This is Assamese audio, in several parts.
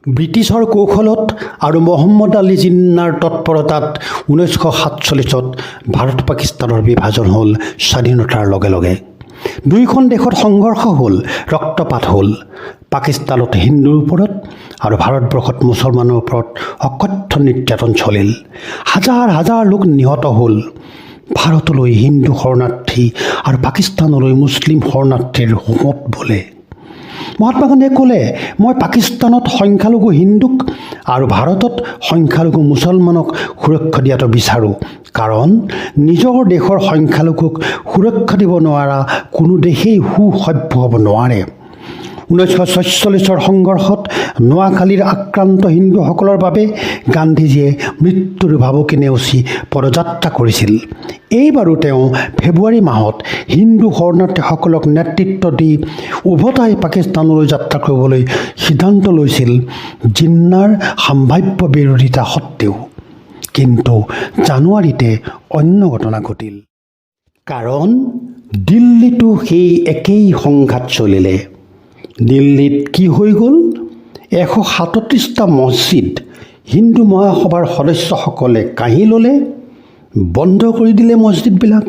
ব্ৰিটিছৰ কৌশলত আৰু মহম্মদ আলী জিন্নাৰ তৎপৰতাত 1947ত ভাৰত পাকিস্তানৰ বিভাজন হ'ল স্বাধীনতাৰ লগে লগে। দুয়োখন দেশত সংঘৰ্ষ হ'ল, ৰক্তপাত হ'ল। পাকিস্তানত হিন্দুৰ ওপৰত আৰু ভাৰতবৰ্ষত মুছলমানৰ ওপৰত অকথ্য নিৰ্যাতন চলিল। হাজাৰ হাজাৰ লোক নিহত হ'ল। ভাৰতলৈ হিন্দু শৰণাৰ্থী আৰু পাকিস্তানলৈ মুছলিম শৰণাৰ্থীৰ হোমত বোলে। মহাত্মা গান্ধীয়ে ক'লে, মই পাকিস্তানত সংখ্যালঘু হিন্দুক আৰু ভাৰতত সংখ্যালঘু মুছলমানক সুৰক্ষা দিয়াটো বিচাৰোঁ, কাৰণ নিজৰ দেশৰ সংখ্যালঘুক সুৰক্ষা দিব নোৱাৰা কোনো দেশেই সুসভ্য হ'ব নোৱাৰে। 1947ৰ সংঘৰ্ষত নোৱাখালীৰ আক্ৰান্ত হিন্দুসকলৰ বাবে গান্ধীজীয়ে মৃত্যুৰ ভাবুকি নেওচি পদযাত্ৰা কৰিছিল। এইবাৰো তেওঁ ফেব্ৰুৱাৰী মাহত হিন্দু শৰণাৰ্থীসকলক নেতৃত্ব দি উভতাই পাকিস্তানলৈ যাত্ৰা কৰিবলৈ সিদ্ধান্ত লৈছিল, জিন্নাৰ সম্ভাৱ্য বিৰোধিতা সত্ত্বেও। কিন্তু জানুৱাৰীতে অন্য ঘটনা ঘটিল। কাৰণ দিল্লীতো সেই একেই সংঘাত চলিলে। দিল্লীত কি হৈ গ'ল? 137টা মছজিদ হিন্দু মহাসভাৰ সদস্যসকলে কাঢ়ি ল'লে, বন্ধ কৰি দিলে, মছজিদবিলাক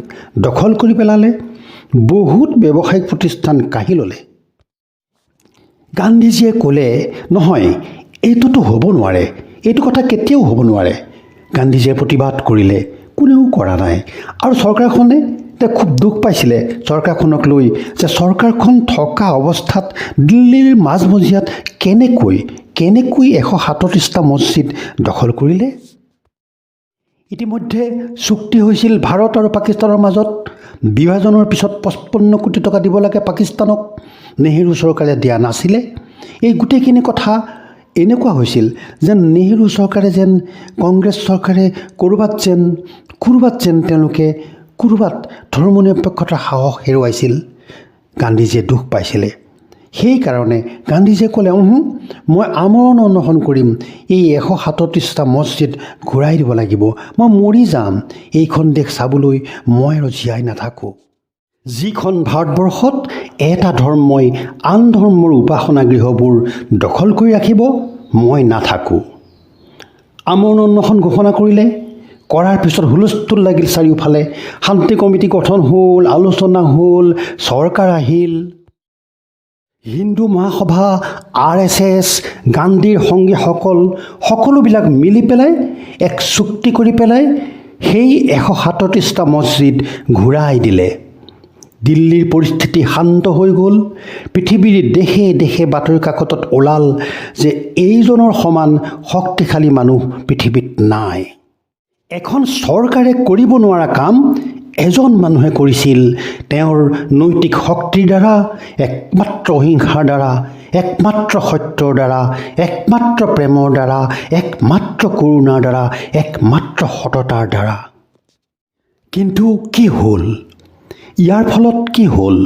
দখল কৰি পেলালে, বহুত ব্যৱসায়িক প্ৰতিষ্ঠান কাঢ়ি ল'লে। গান্ধীজীয়ে ক'লে, নহয়, এইটোতো হ'ব নোৱাৰে, এইটো কথা কেতিয়াও হ'ব নোৱাৰে। গান্ধীজীয়ে প্ৰতিবাদ কৰিলে, কোনেও কৰা নাই। আৰু চৰকাৰখনে তেওঁ খুব দুখ পাইছিলে চৰকাৰখনক লৈ, যে চৰকাৰখন থকা অৱস্থাত দিল্লীৰ মাজমজিয়াত কেনেকৈ 137টা মছজিদ দখল কৰিলে। ইতিমধ্যে চুক্তি হৈছিল ভাৰত আৰু পাকিস্তানৰ মাজত। বিভাজনৰ পিছত 55 কোটি টকা দিব লাগে পাকিস্তানক। নেহেৰু চৰকাৰে দিয়া নাছিলে। এই গোটেইখিনি কথা এনেকুৱা হৈছিল যেন নেহেৰু চৰকাৰে যেন কংগ্ৰেছ চৰকাৰে ক'ৰবাত যেন তেওঁলোকে ক'ৰবাত ধৰ্মনিৰপেক্ষতাৰ সাহস হেৰুৱাইছিল। গান্ধীজীয়ে দুখ পাইছিলে। সেইকাৰণে গান্ধীজীয়ে ক'লে, মই আমৰণ অনশন কৰিম, এই 137টা মছজিদ ঘূৰাই দিব লাগিব, মই মৰি যাম, এইখন দেশ চাবলৈ মই আৰু জীয়াই নাথাকোঁ। যিখন ভাৰতবৰ্ষত এটা ধৰ্মই আন ধৰ্মৰ উপাসনা গৃহবোৰ দখল কৰি ৰাখিব, মই নাথাকোঁ। আমৰণ অনশন ঘোষণা কৰিলে। কৰাৰ পিছত হুলস্থুল লাগিল চাৰিওফালে। শান্তি কমিটি গঠন হ'ল, আলোচনা হ'ল, চৰকাৰ আহিল। হিন্দু মহাসভা, RSS, গান্ধীৰ সংগীসকল সকলোবিলাক মিলি পেলাই এক চুক্তি কৰি পেলাই সেই 137টা মছজিদ ঘূৰাই দিলে। দিল্লীৰ পৰিস্থিতি শান্ত হৈ গ'ল। পৃথিৱীৰ দেশে দেশে বাতৰি কাকতত ওলাল যে এইজনৰ সমান শক্তিশালী মানুহ পৃথিৱীত নাই। এখন চৰকাৰে কৰিব নোৱাৰা কাম এজন মানুহে কৰিছিল। তেওঁৰ নৈতিক শক্তিৰ দ্বাৰা, একমাত্ৰ অহিংসাৰ দ্বাৰা, একমাত্ৰ সত্যৰ দ্বাৰা, একমাত্ৰ প্ৰেমৰ দ্বাৰা, একমাত্ৰ কৰোণাৰ দ্বাৰা, একমাত্ৰ সততাৰ দ্বাৰা। কিন্তু কি হ'ল? ইয়াৰ ফলত কি হ'ল?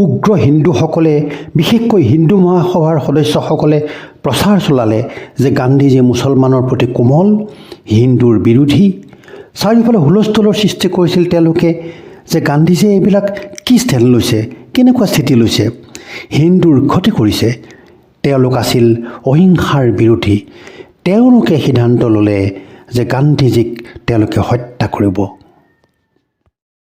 উগ্ৰ হিন্দুসকলে, বিশেষকৈ হিন্দু মহাসভাৰ সদস্যসকলে প্ৰচাৰ চলালে যে গান্ধীজী মুছলমানৰ প্ৰতি কোমল, হিন্দুৰ বিৰোধী। চাৰিওফালে হুলস্থুলৰ সৃষ্টি কৰিছিল তেওঁলোকে যে গান্ধীজীয়ে এইবিলাক কি ষ্টেণ্ড লৈছে, কেনেকুৱা স্থিতি লৈছে, হিন্দুৰ ক্ষতি কৰিছে। তেওঁলোক আছিল অহিংসাৰ বিৰোধী। তেওঁলোকে সিদ্ধান্ত ল'লে যে গান্ধীজীক তেওঁলোকে হত্যা কৰিব।